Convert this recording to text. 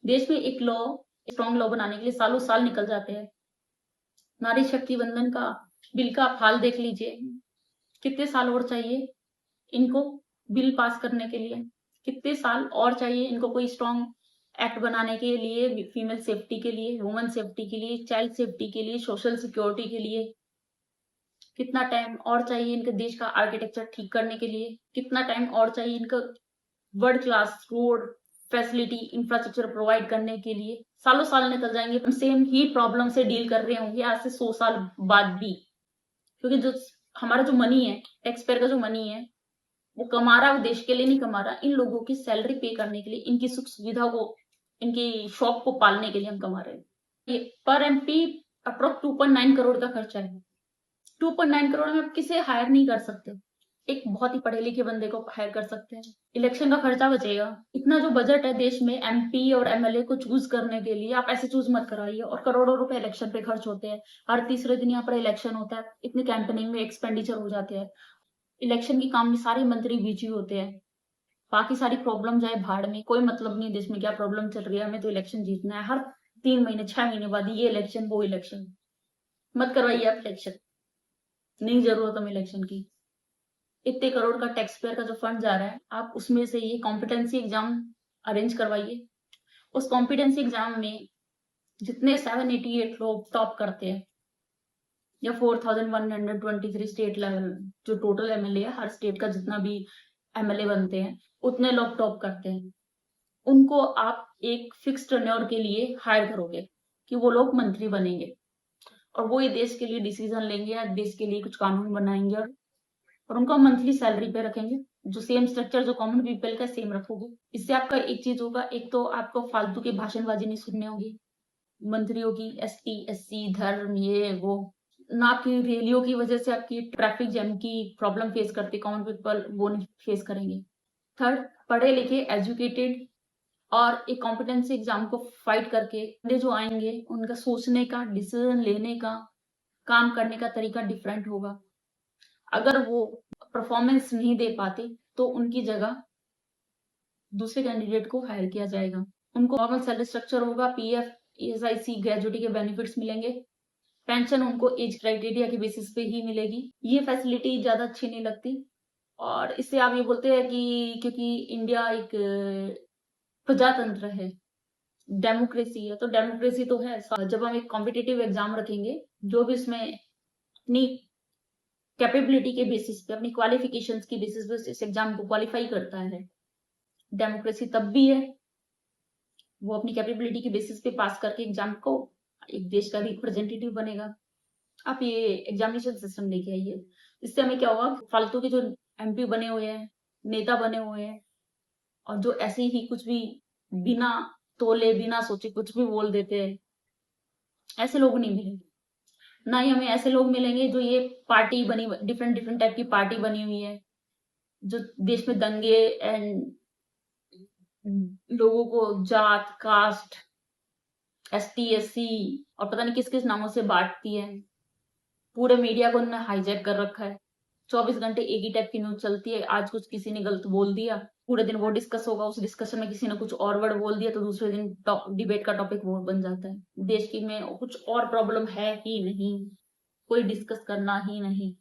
देश में एक लॉ, स्ट्रॉन्ग लॉ बनाने के लिए सालों साल निकल जाते हैं। नारी शक्ति वंदन का बिल का आप हाल देख लीजिए, कितने साल और चाहिए इनको बिल पास करने के लिए, कितने साल और चाहिए इनको कोई स्ट्रॉन्ग एक्ट बनाने के लिए, फीमेल सेफ्टी के लिए, वुमेन सेफ्टी के लिए, चाइल्ड सेफ्टी के लिए, सोशल सिक्योरिटी के लिए। कितना टाइम और चाहिए इनके देश का आर्किटेक्चर ठीक करने के लिए, कितना टाइम और चाहिए इनका world class road facility infrastructure provide करने के लिए। सालों साल निकल जाएंगे, हम सेम ही प्रॉब्लम से डील कर रहे होंगे आज से 100 साल बाद भी, क्योंकि जो हमारा जो मनी है, टैक्स पेयर का जो मनी है, वो कमा रहा है, वो देश के लिए नहीं कमा रहा, इन लोगों की सैलरी पे करने के लिए, इनकी सुख सुविधा को, इनकी शौक को पालने के लिए हम कमा रहे हैं। ये पर एमपी अप्रोक्स 2.9 करोड़ का खर्चा है। 2.9 करोड़ में आप किसे हायर नहीं कर सकते, एक बहुत ही पढ़े लिखे बंदे को हायर कर सकते हैं। इलेक्शन का खर्चा बचेगा। इतना जो बजट है देश में एमपी और एमएलए को चूज करने के लिए, आप ऐसे चूज मत कराइए। और करोड़ों रुपए इलेक्शन पे खर्च होते हैं, हर तीसरे दिन यहाँ पर इलेक्शन होता है, इतनी कैंपेनिंग में एक्सपेंडिचर हो जाते हैं। इलेक्शन के काम में सारे मंत्री बिजी होते हैं, बाकी सारी प्रॉब्लम जाए भाड़ में, कोई मतलब नहीं देश में क्या प्रॉब्लम चल रही है, हमें तो इलेक्शन जीतना है। हर 3 महीने 6 महीने बाद ये इलेक्शन वो इलेक्शन, मत करवाइए आप इलेक्शन, नहीं जरूरत हमें इलेक्शन की। इतने करोड़ का टैक्स पेयर का जो फंड जा रहा है, आप उसमें से ये कॉम्पिटेंसी एग्जाम अरेंज करवाइए। उस कॉम्पिटेंसी एग्जाम में जितने 788 लोग टॉप करते हैं, या 4123 स्टेट लेवल जो टोटल एमएलए है, हर स्टेट का जितना भी एमएलए बनते हैं, उतने लोग टॉप करते हैं, उनको आप एक फिक्स टेन्योर के लिए हायर करोगे कि वो लोग मंत्री बनेंगे, और वो ये देश के लिए डिसीजन लेंगे या देश के लिए कुछ कानून बनाएंगे, और उनको मंथली सैलरी पे रखेंगे। जो सेम स्ट्रक्चर जो कॉमन पीपल का सेम रखोगे। इससे आपका एक चीज होगा, एक तो आपको फालतू की भाषणबाजी नहीं सुननी होगी मंत्रियों की, एसटी एससी धर्म ये वो, ना कि रैलियों की वजह से आपकी ट्रैफिक जैम की प्रॉब्लम फेस करते कॉमन पीपल, वो नहीं फेस करेंगे। थर्ड, पढ़े लिखे एजुकेटेड और एक कॉम्पिटेंसी एग्जाम को फाइट करके जो आएंगे, उनका सोचने का, डिसीजन लेने का, काम करने का तरीका डिफरेंट होगा। अगर वो परफॉर्मेंस नहीं दे पाते तो उनकी जगह दूसरे कैंडिडेट को हायर किया जाएगा। उनको नॉर्मल सैलरी स्ट्रक्चर होगा, पीएफ, ईएसआईसी, ग्रेजुएटी के बेनिफिट्स मिलेंगे, पेंशन उनको एज क्राइटेरिया के बेसिस पे ही मिलेगी। ये फैसिलिटी ज्यादा अच्छी नहीं लगती। और इससे आप ये बोलते हैं कि क्योंकि इंडिया एक प्रजातंत्र है, डेमोक्रेसी है, तो डेमोक्रेसी तो है। जब हम एक कॉम्पिटिटिव एग्जाम रखेंगे, जो भी उसमें अपनी कैपेबिलिटी के बेसिस पे, अपनी क्वालिफिकेशंस की बेसिस पे इस एग्जाम को क्वालिफाई करता है, डेमोक्रेसी तब भी है वो अपनी कैपेबिलिटी के बेसिस पे पास करके एग्जाम को एक देश का रिप्रेजेंटेटिव बनेगा। आप ये एग्जामिनेशन सिस्टम लेके आइए, इससे हमें क्या होगा, फालतू के जो एमपी बने हुए हैं, नेता बने हुए हैं, और जो ऐसे ही कुछ भी बिना तोले बिना सोचे कुछ भी बोल देते हैं, ऐसे लोग नहीं मिलेंगे। ना ही हमें ऐसे लोग मिलेंगे जो ये पार्टी बनी, डिफरेंट डिफरेंट टाइप की पार्टी बनी हुई है, जो देश में दंगे एंड लोगों को जात कास्ट एसटी एससी और पता नहीं किस किस नामों से बांटती है। पूरे मीडिया को उन्होंने हाईजैक कर रखा है, 24 घंटे एक ही टाइप की न्यूज चलती है। आज कुछ किसी ने गलत बोल दिया, पूरे दिन वो डिस्कस होगा, उस डिस्कशन में किसी ने कुछ और वर्ड बोल दिया तो दूसरे दिन डिबेट का टॉपिक वो बन जाता है। देश की में कुछ और प्रॉब्लम है ही नहीं, कोई डिस्कस करना ही नहीं।